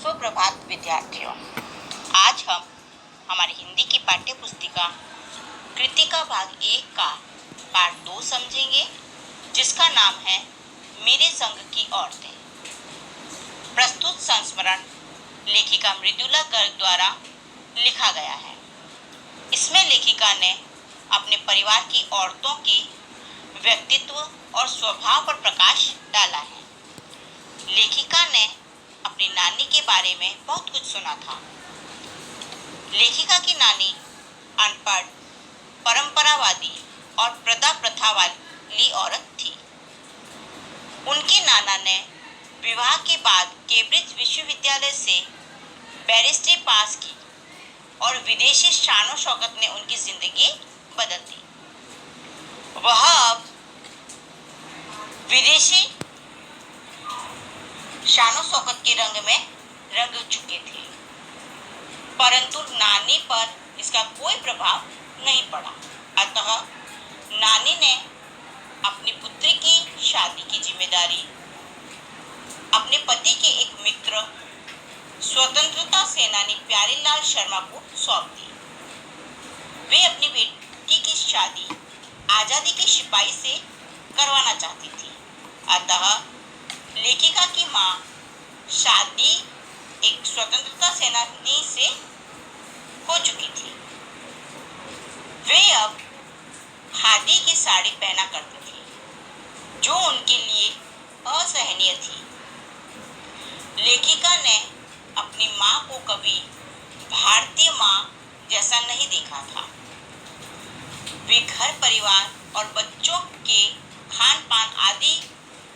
सुप्रभात विद्यार्थियों। आज हम हमारी हिंदी की पाठ्य पुस्तिका कृतिका भाग 1 का पाठ 2 समझेंगे, जिसका नाम है मेरे संग की औरतें। प्रस्तुत संस्मरण लेखिका मृदुला गर्ग द्वारा लिखा गया है। इसमें लेखिका ने अपने परिवार की औरतों के व्यक्तित्व और स्वभाव पर प्रकाश डाला है। लेखिका ने अपनी नानी के बारे में बहुत कुछ सुना था। लेखिका की नानी अनपढ़, परंपरावादी और प्रथा प्रथा वाली औरत थी। उनके नाना ने विवाह के बाद कैम्ब्रिज विश्वविद्यालय से बैरिस्ट्री पास की और विदेशी शानो शौकत ने उनकी जिंदगी बदल दी। वह अब विदेशी शानो शौकत के रंग में रंग चुके थे, परंतु नानी पर इसका कोई प्रभाव नहीं पड़ा। अतः नानी ने अपनी पुत्री की शादी की जिम्मेदारी अपने पति के एक मित्र स्वतंत्रता सेनानी प्यारेलाल शर्मा को सौंप दी। वे अपनी बेटी की शादी आजादी के सिपाही से करवाना चाहती थी। अतः लेखिका की मां शादी एक स्वतंत्रता सेनानी से हो चुकी थी। वे अब खादी की साड़ी पहना करती थी, जो उनके लिए असहनीय थी। लेखिका ने अपनी मां को कभी भारतीय मां जैसा नहीं देखा था। वे घर परिवार और बच्चों के खान पान आदि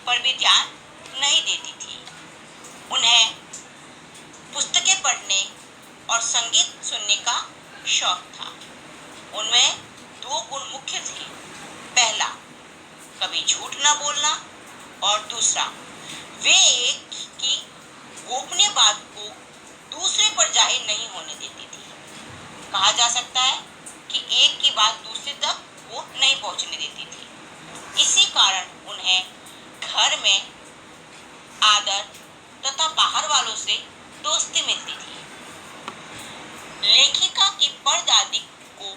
पर भी ध्यान नहीं देती थी। उन्हें पुस्तकें पढ़ने और संगीत सुनने का शौक था। उनमें 2 गुण मुख्य थे। पहला, कभी झूठ न बोलना, और दूसरा, वे एक की गोपनीय बात को दूसरे पर जाहिर नहीं होने देती थी। कहा जा सकता है कि एक की बात दूसरे तक वो नहीं पहुंचने देती थी। इसी कारण उन्हें घर में आदर तथा बाहर वालों से दोस्ती मिलती थी। लेखिका की परदादी को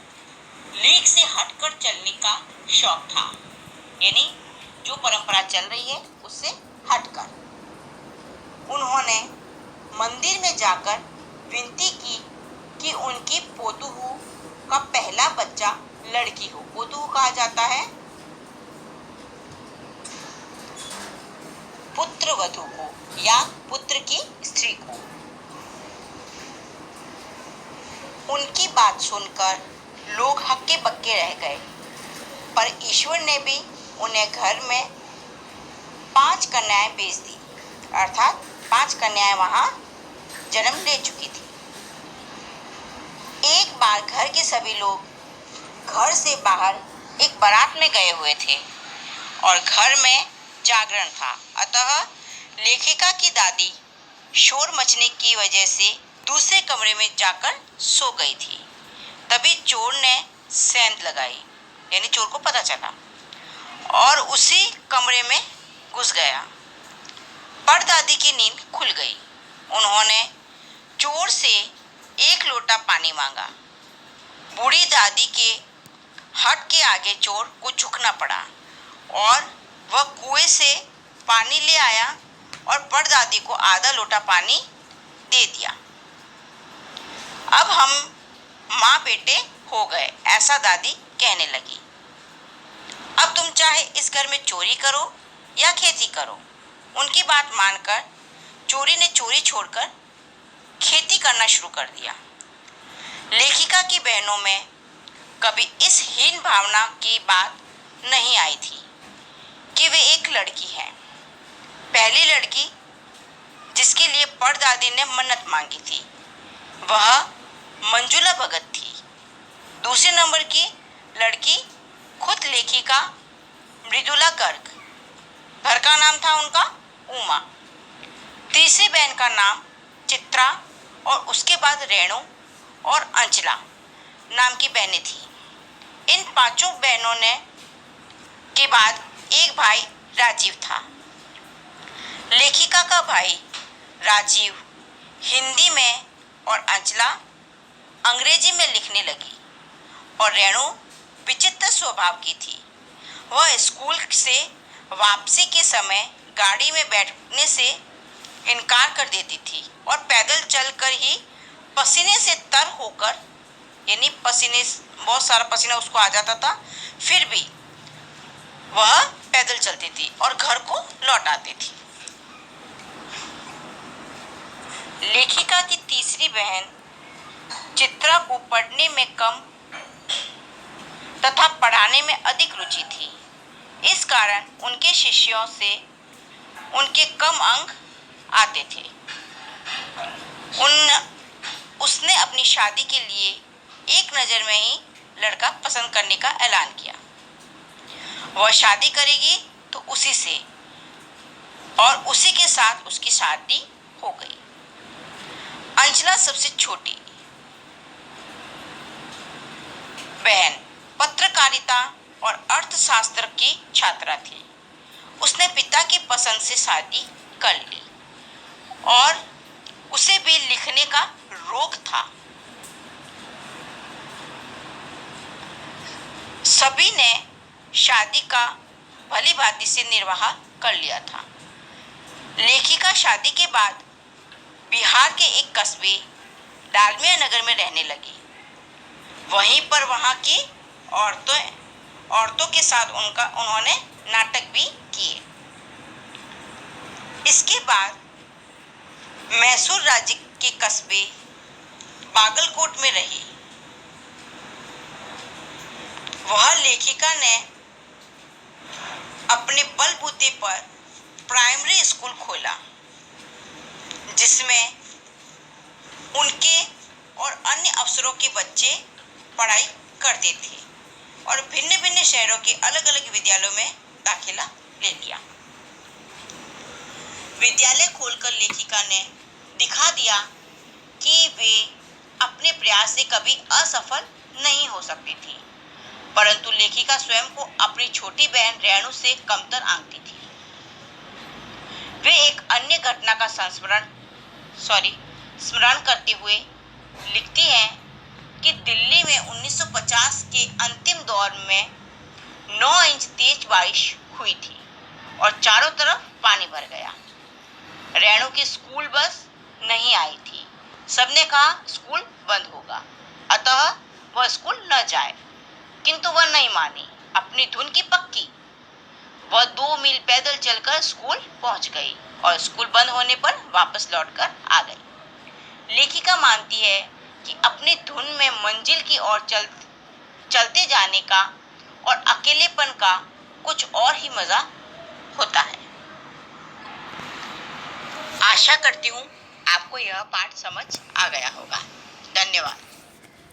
लीक से हटकर चलने का शौक था, यानी जो परंपरा चल रही है उससे हटकर। उन्होंने मंदिर में जाकर विनती की कि उनकी पोतोहू का पहला बच्चा लड़की हो। पोतोहू कहा जाता है पुत्र वधू को या पुत्र की स्त्री को। उनकी बात सुनकर लोग हक्के बक्के रह गए, पर ईश्वर ने भी उन्हें घर में 5 कन्याएं भेज दी, अर्थात 5 कन्याएं वहां जन्म ले चुकी थी। एक बार घर के सभी लोग घर से बाहर एक बारात में गए हुए थे और घर में जागरण था। अतः लेखिका की दादी शोर मचने की वजह से दूसरे कमरे में जाकर सो गई थी। तभी चोर ने सेंध लगाई, यानी चोर को पता चला और उसी कमरे में घुस गया। परदादी की नींद खुल गई। उन्होंने चोर से 1 लोटा पानी मांगा। बूढ़ी दादी के हट के आगे चोर को झुकना पड़ा और वह कुएं से पानी ले आया और परदादी को आधा लोटा पानी दे दिया। अब हम माँ बेटे हो गए, ऐसा दादी कहने लगी। अब तुम चाहे इस घर में चोरी करो या खेती करो। उनकी बात मानकर चोरी ने चोरी छोड़कर खेती करना शुरू कर दिया। लेखिका की बहनों में कभी इस हीन भावना की बात नहीं आई थी कि वे एक लड़की है। पहली लड़की जिसके लिए परदादी ने मन्नत मांगी थी वह मंजुला भगत थी। दूसरे नंबर की लड़की खुद लेखिका मृदुला गर्ग, घर का नाम था उनका उमा। तीसरी बहन का नाम चित्रा और उसके बाद रेणु और अंचला नाम की बहनें थी। इन 5 बहनों ने के बाद एक भाई राजीव था। लेखिका का भाई राजीव हिंदी में और अंचला अंग्रेजी में लिखने लगी और रेणु विचित्र स्वभाव की थी। वह स्कूल से वापसी के समय गाड़ी में बैठने से इनकार कर देती थी और पैदल चलकर ही पसीने से तर होकर, यानी पसीने, बहुत सारा पसीना उसको आ जाता था, फिर भी वह पैदल चलती थी और घर को लौट आती थी। लेखिका की तीसरी बहन चित्रा को पढ़ने में कम तथा पढ़ाने में अधिक रुचि थी। इस कारण उनके शिष्यों से उनके कम अंक आते थे। उसने अपनी शादी के लिए एक नज़र में ही लड़का पसंद करने का ऐलान किया। वह शादी करेगी तो उसी से, और उसी के साथ उसकी शादी हो गई। अंचला सबसे छोटी बहन पत्रकारिता और अर्थशास्त्र की छात्रा थी। उसने पिता की पसंद से शादी कर ली और उसे भी लिखने का रोग था। सभी ने शादी का भली भांति से निर्वाह कर लिया था। लेखिका शादी के बाद बिहार के एक कस्बे डालमिया नगर में रहने लगी। वहीं पर वहां की औरतों के साथ उन्होंने नाटक भी किए। इसके बाद मैसूर राज्य के कस्बे बागलकोट में रही। वह लेखिका ने अपने बलबूते पर प्राइमरी स्कूल खोला, जिसमें उनके और अन्य अफसरों के बच्चे पढ़ाई करते थे और भिन्न भिन्न शहरों के अलग अलग विद्यालयों में दाखिला ले लिया। विद्यालय खोलकर लेखिका ने दिखा दिया कि वे अपने प्रयास से कभी असफल नहीं हो सकती थी, परंतु लेखिका स्वयं को अपनी छोटी बहन रेणु से कमतर आंकती थी। वे एक अन्य घटना का स्मरण करते हुए लिखती हैं कि दिल्ली में 1950 के अंतिम दौर में 9 इंच तेज बारिश हुई थी और चारों तरफ पानी भर गया। रेणु की स्कूल बस नहीं आई थी। सबने कहा स्कूल बंद होगा, अतः वह स्कूल न जाए, किंतु वह नहीं मानी। अपनी धुन की पक्की, वह 2 मील पैदल चलकर स्कूल पहुंच गई और स्कूल बंद होने पर वापस लौटकर आ गई। लेखिका मानती है कि अपनी धुन में मंजिल की ओर चलते जाने का और अकेलेपन का कुछ और ही मजा होता है। आशा करती हूँ आपको यह पाठ समझ आ गया होगा। धन्यवाद।